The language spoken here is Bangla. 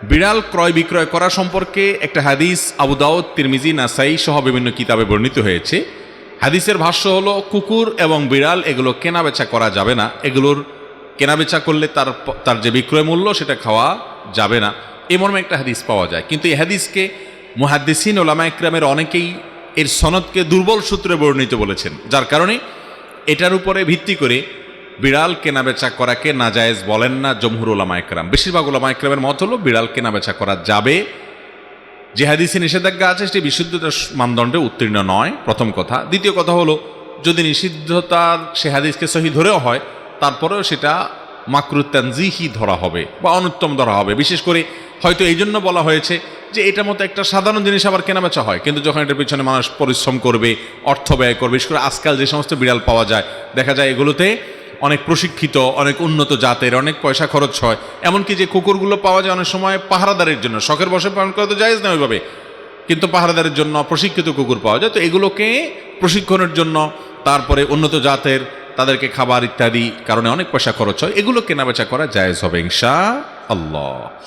বিড়াল ক্রয় বিক্রয় করা সম্পর্কে একটা হাদিস আবু দাউদ, তিরমিজি, নাসাই সহ বিভিন্ন কিতাবে বর্ণিত হয়েছে। হাদিসের ভাষ্য হলো, কুকুর এবং বিড়াল এগুলো কেনাবেচা করা যাবে না, এগুলোর কেনাবেচা করলে তার যে বিক্রয় মূল্য সেটা খাওয়া যাবে না, এই মর্মে একটা হাদিস পাওয়া যায়। কিন্তু এই হাদিসকে মুহাদ্দিসিন ওলামা ইকরামের অনেকেই এর সনদকে দুর্বল সূত্রে বর্ণিত বলেছেন, যার কারণে এটার উপরে ভিত্তি করে বিড়াল কেনাবেচা করাকে নাজায়েজ বলেন না জমহুর ওলামা ইকরাম। বেশিরভাগ ওলামা ইকরামের মত হলো বিড়াল কেনাবেচা করা যাবে। যে হাদিসে নিষেধাজ্ঞা আছে সেটি বিশুদ্ধতার মানদণ্ডে উত্তীর্ণ নয়, প্রথম কথা। দ্বিতীয় কথা হলো, যদি নিষিদ্ধতার সে হাদিসকে সহি ধরেও হয়, তারপরেও সেটা মাকরু তানজিহি ধরা হবে বা অনুত্তম ধরা হবে। বিশেষ করে হয়তো এই জন্য বলা হয়েছে যে এটার মতো একটা সাধারণ জিনিস আবার কেনাবেচা হয়, কিন্তু যখন এটার পিছনে মানুষ পরিশ্রম করবে, অর্থ ব্যয় করবে, বিশেষ করে আজকাল যে সমস্ত বিড়াল পাওয়া যায়, দেখা যায় এগুলোতে অনেক প্রশিক্ষিত, অনেক উন্নত জাতের, অনেক পয়সা খরচ হয়। এমনকি যে কুকুরগুলো পাওয়া যায় অনেক সময় পাহারাদারের জন্য, শখের বসে পালন করা তো জায়েজ না ওইভাবে, কিন্তু পাহারাদারের জন্য প্রশিক্ষিত কুকুর পাওয়া যায়। তো এগুলোকে প্রশিক্ষণের জন্য, তারপরে উন্নত জাতের, তাদেরকে খাবার ইত্যাদি কারণে অনেক পয়সা খরচ হয়, এগুলো কেনাবেচা করা জায়েজ হবে ইনশাআল্লাহ।